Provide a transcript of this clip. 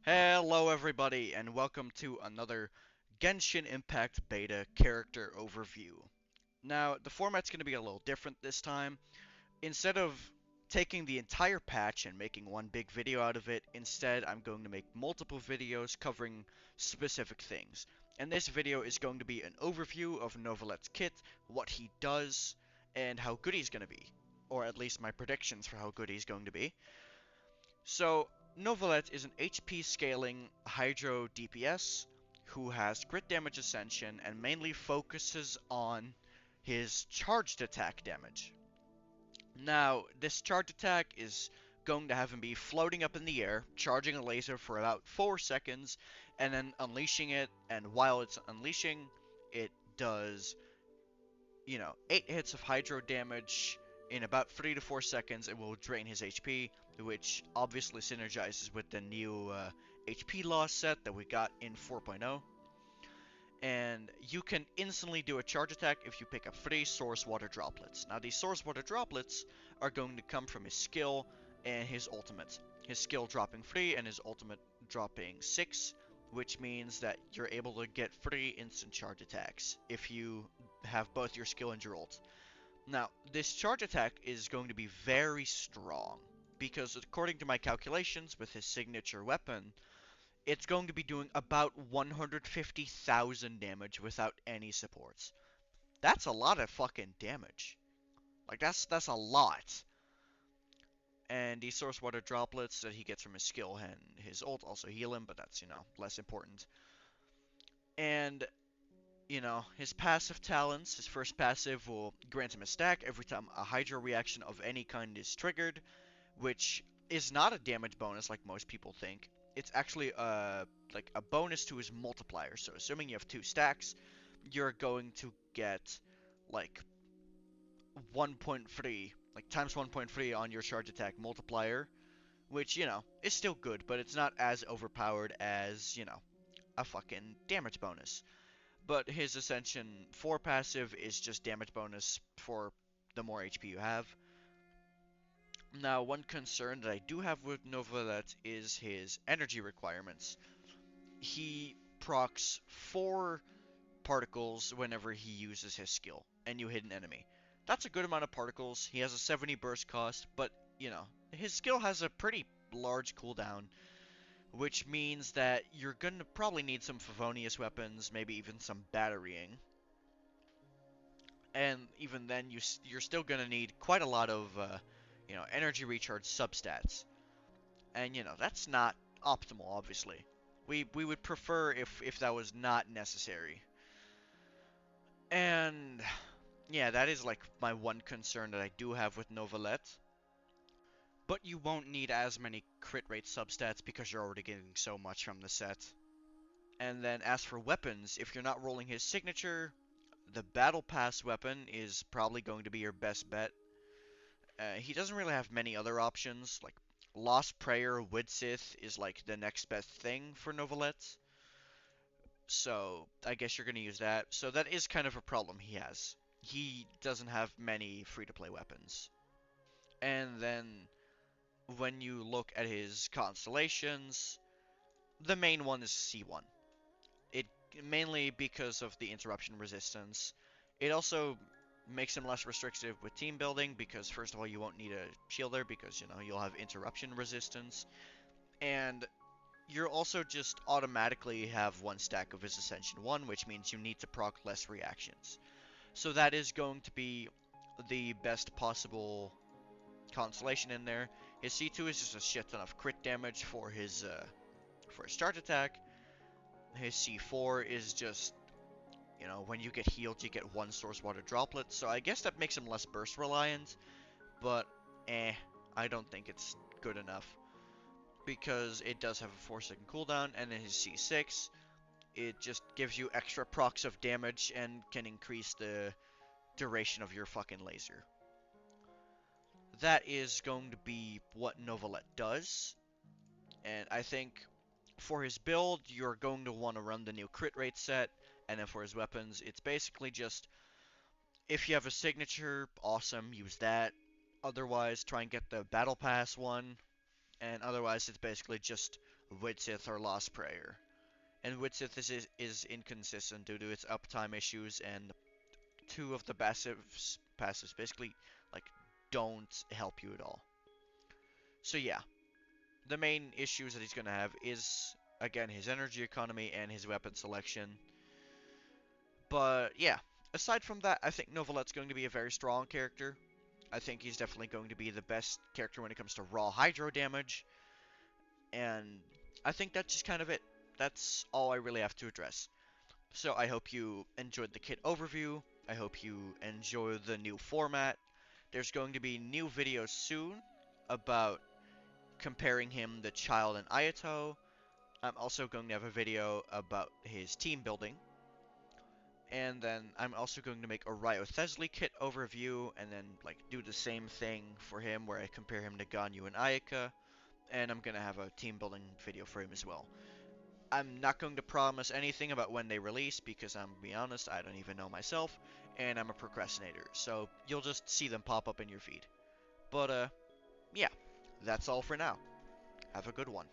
Hello everybody and welcome to another Genshin Impact Beta character overview. Now, the format's going to be a little different this time. Instead of taking the entire patch and making one big video out of it, instead I'm going to make multiple videos covering specific things. And this video is going to be an overview of Neuvillette's kit, what he does, and how good he's going to be. Or at least my predictions for how good he's going to be. So, Neuvillette is an HP scaling Hydro DPS who has crit damage ascension and mainly focuses on his charged attack damage. Now, this charged attack is going to have him be floating up in the air, charging a laser for about 4 seconds, and then unleashing it, and while it's unleashing, it does 8 hits of hydro damage in about 3 to 4 seconds. It will drain his HP, which obviously synergizes with the new HP loss set that we got in 4.0. And you can instantly do a charge attack if you pick up 3 source water droplets. Now, these source water droplets are going to come from his skill and his ultimate. His skill dropping 3 and his ultimate dropping 6, which means that you're able to get 3 instant charge attacks if you have both your skill and your ult. Now, this charge attack is going to be very strong, because according to my calculations with his signature weapon, it's going to be doing about 150,000 damage without any supports. That's a lot of fucking damage. Like, that's a lot. And these source water droplets that he gets from his skill and his ult also heal him, but that's, less important. And, his passive talents, his first passive will grant him a stack every time a Hydro reaction of any kind is triggered, which is not a damage bonus like most people think. It's actually like a bonus to his multiplier. So assuming you have 2 stacks, you're going to get like 1.3, like times 1.3 on your charge attack multiplier, which, is still good, but it's not as overpowered as, a fucking damage bonus. But his Ascension 4 passive is just damage bonus for the more HP you have. Now, one concern that I do have with Neuvillette is his energy requirements. He procs 4 particles whenever he uses his skill, and you hit an enemy. That's a good amount of particles. He has a 70 burst cost, but, his skill has a pretty large cooldown, which means that you're going to probably need some Favonius weapons, maybe even some batterying. And even then, you're still going to need quite a lot of, energy recharge substats. And, that's not optimal, obviously. We would prefer if that was not necessary. And, yeah, that is, like, my one concern that I do have with Neuvillette. But you won't need as many crit rate substats because you're already getting so much from the set. And then as for weapons, if you're not rolling his signature, the Battle Pass weapon is probably going to be your best bet. He doesn't really have many other options, like Lost Prayer Widsith is like the next best thing for Neuvillette. So I guess you're going to use that. So that is kind of a problem he has. He doesn't have many free-to-play weapons. And then when you look at his constellations, the main one is C1. It mainly because of the interruption resistance. It also makes him less restrictive with team building because first of all you won't need a shielder because you'll have interruption resistance, and you'll also just automatically have 1 stack of his Ascension 1, which means you need to proc less reactions. So that is going to be the best possible constellation in there. His C2 is just a shit ton of crit damage for his charge attack. His C4 is just, when you get healed, you get 1 source water droplet. So I guess that makes him less burst reliant, but I don't think it's good enough because it does have a 4-second cooldown, and in his C6, it just gives you extra procs of damage and can increase the duration of your fucking laser. That is going to be what Neuvillette does, and I think for his build, you're going to want to run the new crit rate set, and then for his weapons, it's basically just, if you have a signature, awesome, use that. Otherwise, try and get the Battle Pass one, and otherwise it's basically just Witsith or Lost Prayer. And Witsith is inconsistent due to its uptime issues, and two of the passives basically like don't help you at all. So yeah, the main issues that he's gonna have is again his energy economy and his weapon selection. But yeah, aside from that, I think Neuvillette's going to be a very strong character. I think he's definitely going to be the best character when it comes to raw hydro damage, and I think that's just kind of it. That's all I really have to address. So I hope you enjoyed the kit overview. I hope you enjoy the new format. There's going to be new videos soon about comparing him to Child and Ayato. I'm also going to have a video about his team building. And then I'm also going to make a Ryo Thesley kit overview, and then like do the same thing for him where I compare him to Ganyu and Ayaka. And I'm going to have a team building video for him as well. I'm not going to promise anything about when they release because I'm gonna be honest, I don't even know myself, and I'm a procrastinator. So you'll just see them pop up in your feed. But yeah, that's all for now. Have a good one.